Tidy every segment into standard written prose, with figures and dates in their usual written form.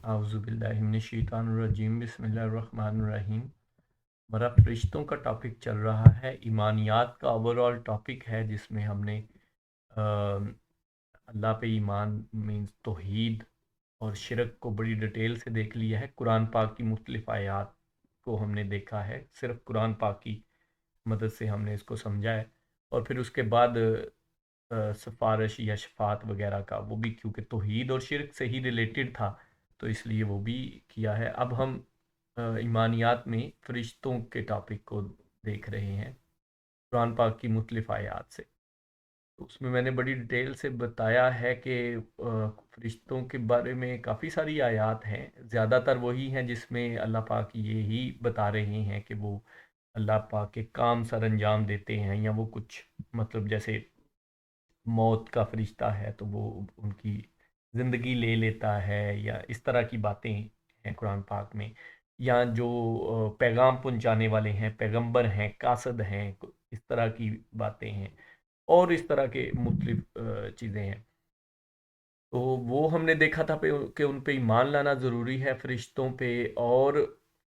आउज़ु बिल्लाहि मिनश्शैतानिर्रजीम बिस्मिल्लाहिर्रहमानिर्रहीम। हमारा फरिश्तों का टॉपिक चल रहा है, ईमानियात का ओवरऑल टॉपिक है जिसमें हमने अल्लाह पे ईमान मीन्स तौहीद और शिरक को बड़ी डिटेल से देख लिया है। कुरान पाक की मुख्तलिफ आयात को हमने देखा है, सिर्फ कुरान पाक की मदद से हमने इसको समझा है। और फिर उसके बाद सिफारिश या शफात वगैरह का वो भी, क्योंकि तौहीद और शिरक से ही रिलेटेड था तो इसलिए वो भी किया है। अब हम ईमानियात में फरिश्तों के टॉपिक को देख रहे हैं कुरान पाक की मुख्तलिफ आयात से। तो उसमें मैंने बड़ी डिटेल से बताया है कि फरिश्तों के बारे में काफ़ी सारी आयात हैं, ज़्यादातर वही हैं जिसमें अल्लाह पाक ये ही बता रहे हैं कि वो अल्लाह पाक के काम सर अंजाम देते हैं, या वो कुछ मतलब जैसे मौत का फरिश्ता है तो वो उनकी ज़िंदगी ले लेता है, या इस तरह की बातें हैं कुरान पाक में। या जो पैगाम पहुंचाने वाले हैं, पैगंबर हैं, कासद हैं, इस तरह की बातें हैं और इस तरह के मुख्तलिफ चीज़ें हैं। तो वो हमने देखा था कि उन पे ईमान लाना ज़रूरी है फरिश्तों पे। और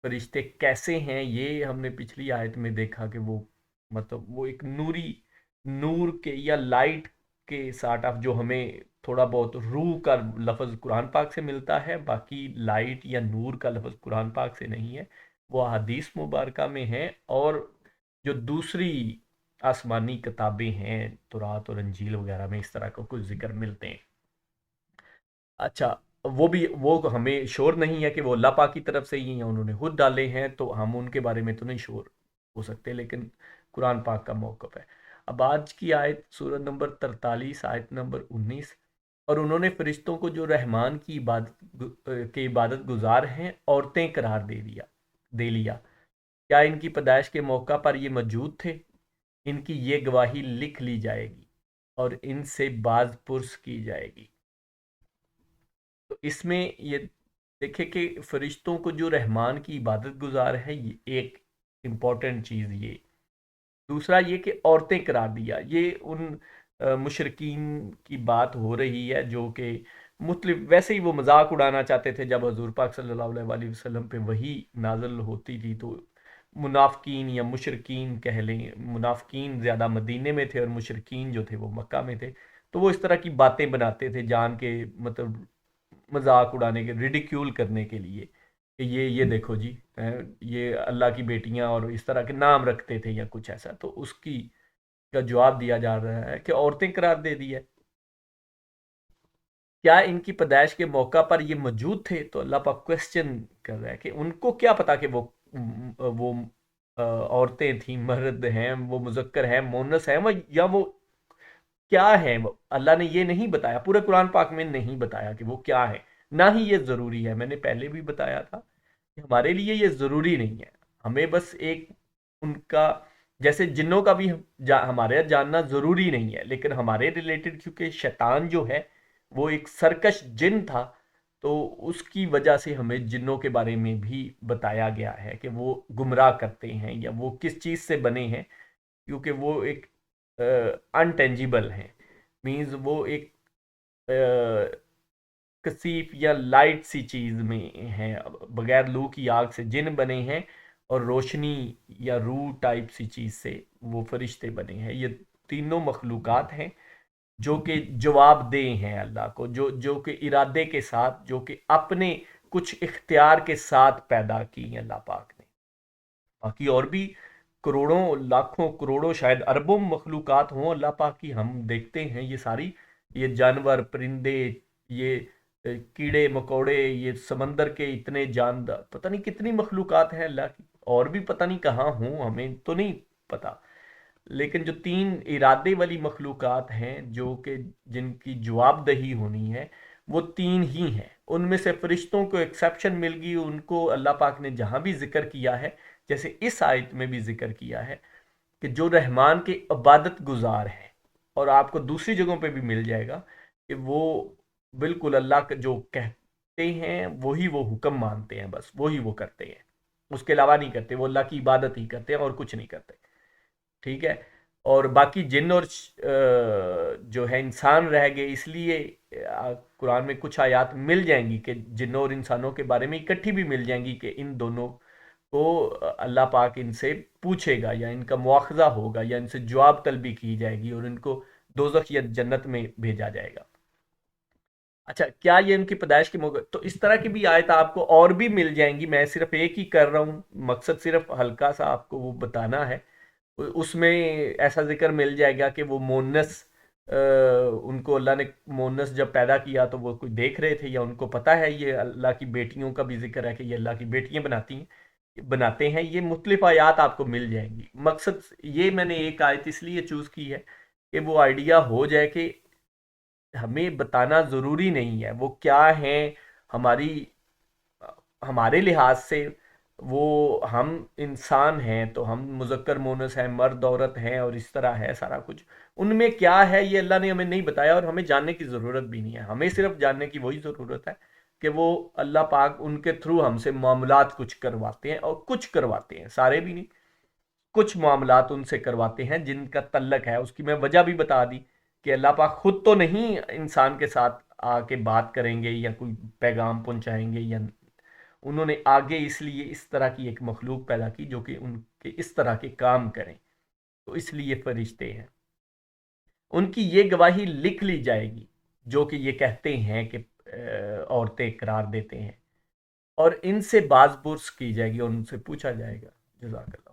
फरिश्ते कैसे हैं ये हमने पिछली आयत में देखा कि वो मतलब वो एक नूर के या लाइट के साथ ऑफ, जो हमें थोड़ा बहुत रूह का लफ्ज़ कुरान पाक से मिलता है, बाकी लाइट या नूर का लफ्ज़ कुरान पाक से नहीं है, वो हदीस मुबारका में है। और जो दूसरी आसमानी किताबें हैं, तौरात और इंजील वगैरह में इस तरह का कुछ जिक्र मिलते हैं। अच्छा, वो हमें श्योर नहीं है कि वो अल्लाह पाक की तरफ से ही हैं, उन्होंने खुद डाले हैं, तो हम उनके बारे में तो नहीं श्योर हो सकते, लेकिन कुरान पाक का मौक़िफ़ है। अब आज की आयत सूरह नंबर 43 आयत नंबर 19। और उन्होंने फरिश्तों को जो रहमान की इबादत गुजार हैं औरतें करार दे लिया। क्या इनकी पैदाइश के मौका पर ये मौजूद थे? इनकी ये गवाही लिख ली जाएगी और इनसे बाज पुरस की जाएगी। तो इसमें ये देखे कि फरिश्तों को जो रहमान की इबादत गुजार है, ये एक इम्पॉर्टेंट चीज़ ये। दूसरा ये कि औरतें करार दिया, ये उन मुशरकीन की बात हो रही है जो कि मुख्तलिफ, वैसे ही वो मजाक उड़ाना चाहते थे जब हजूर पाक सल्लल्लाहु अलैहि वसल्लम पे वही नाजल होती थी। तो मुनाफिकीन या मुशरकीन कह लें, मुनाफिकीन ज़्यादा मदीने में थे और मुशरकीन जो थे वो मक्का में थे। तो वो इस तरह की बातें बनाते थे जान के, मतलब मजाक उड़ाने के, रिडिक्यूल करने के लिए कि ये देखो जी, ये अल्लाह की बेटियां और इस तरह के नाम रखते थे या कुछ ऐसा। तो उसकी का जवाब दिया जा रहा है कि औरतें करार दे दी है। क्या इनकी पैदाइश के मौका पर ये मौजूद थे? तो अल्लाह पाक क्वेश्चन कर रहा है कि उनको क्या पता कि वो औरतें थी, मर्द हैं, वो मुजक्कर हैं, मोनस हैं, वो या वो क्या है। वो अल्लाह ने ये नहीं बताया, पूरे कुरान पाक में नहीं बताया कि वो क्या है। ना ही ये ज़रूरी है, मैंने पहले भी बताया था कि हमारे लिए ये ज़रूरी नहीं है। हमें बस एक उनका, जैसे जिन्नों का भी हमारे यहाँ जानना ज़रूरी नहीं है, लेकिन हमारे रिलेटेड क्योंकि शैतान जो है वो एक सरकश जिन था, तो उसकी वजह से हमें जिन्नों के बारे में भी बताया गया है कि वो गुमराह करते हैं या वो किस चीज़ से बने हैं। क्योंकि वो एक अनटेंजिबल हैं, मीन्स वो एक कसीफ या लाइट सी चीज़ में हैं, बगैर लू की आग से जिन बने हैं, और रोशनी या रूह टाइप सी चीज़ से वो फरिश्ते बने हैं। ये तीनों मखलूक़ात हैं जो कि जवाबदेह हैं अल्लाह को, जो जो कि इरादे के साथ, जो कि अपने कुछ इख्तियार के साथ पैदा की हैं अल्लाह पाक ने। बाकी और भी करोड़ों, लाखों, करोड़ों, शायद अरबों मखलूक़ात हों अल्लाह पाक की, हम देखते हैं ये सारी, ये जानवर, परिंदे, ये कीड़े मकोड़े, ये समंदर के इतने जानदार, पता नहीं कितनी मखलूक़ात हैं अल्लाह की, और भी पता नहीं कहाँ हों, हमें तो नहीं पता। लेकिन जो तीन इरादे वाली मखलूक़ात हैं जो कि जिनकी जवाबदही होनी है, वो तीन ही हैं। उनमें से फरिश्तों को एक्सेप्शन मिल गई, उनको अल्लाह पाक ने जहाँ भी जिक्र किया है, जैसे इस आयत में भी जिक्र किया है कि जो रहमान के इबादत गुजार हैं, और आपको दूसरी जगहों पे भी मिल जाएगा कि वो बिल्कुल अल्लाह का जो कहते हैं वही वो हुक्म मानते हैं, बस वही वो करते हैं, उसके अलावा नहीं करते, वो अल्लाह की इबादत ही करते हैं और कुछ नहीं करते। ठीक है। اور باقی جن اور جو ہے انسان رہ گئے، اس لیے قرآن میں کچھ آیات مل جائیں گی کہ جنوں اور انسانوں کے بارے میں اکٹھی بھی مل جائیں گی کہ ان دونوں کو اللہ پاک ان سے پوچھے گا، یا ان کا مواخذہ ہوگا، یا ان سے جواب طلبی کی جائے گی اور ان کو دوزخ یا جنت میں بھیجا جائے گا۔ اچھا، کیا یہ ان کی پیدائش کے موقع، تو اس طرح کی بھی آیت آپ کو اور بھی مل جائیں گی، میں صرف ایک ہی کر رہا ہوں، مقصد صرف ہلکا سا آپ کو وہ بتانا ہے۔ اس میں ایسا ذکر مل جائے گا کہ وہ مونس، ان کو اللہ نے مونس جب پیدا کیا تو وہ کوئی دیکھ رہے تھے، یا ان کو پتا ہے، یہ اللہ کی بیٹیوں کا بھی ذکر ہے کہ یہ اللہ کی بیٹیاں بناتے ہیں، یہ مختلف آیات آپ کو مل جائیں گی۔ مقصد یہ میں نے ایک آیت اس لیے چوز کی ہے کہ وہ آئیڈیا ہو جائے کہ ہمیں بتانا ضروری نہیں ہے وہ کیا ہیں، ہمارے لحاظ سے وہ ہم انسان ہیں تو ہم مذکر مونس ہیں، مرد عورت ہیں، اور اس طرح ہے سارا کچھ، ان میں کیا ہے یہ اللہ نے ہمیں نہیں بتایا، اور ہمیں جاننے کی ضرورت بھی نہیں ہے۔ ہمیں صرف جاننے کی وہی ضرورت ہے کہ وہ اللہ پاک ان کے تھرو ہم سے معاملات کچھ کرواتے ہیں، اور کچھ کرواتے ہیں، سارے بھی نہیں، کچھ معاملات ان سے کرواتے ہیں جن کا تعلق ہے۔ اس کی میں وجہ بھی بتا دی کہ اللہ پاک خود تو نہیں انسان کے ساتھ آ کے بات کریں گے یا کوئی پیغام پہنچائیں گے، یا انہوں نے آگے اس لیے اس طرح کی ایک مخلوق پیدا کی جو کہ ان کے اس طرح کے کام کریں، تو اس لیے فرشتے ہیں۔ ان کی یہ گواہی لکھ لی جائے گی جو کہ یہ کہتے ہیں کہ عورتیں قرار دیتے ہیں، اور ان سے باز پرس کی جائے گی اور ان سے پوچھا جائے گا۔ جزاک اللہ۔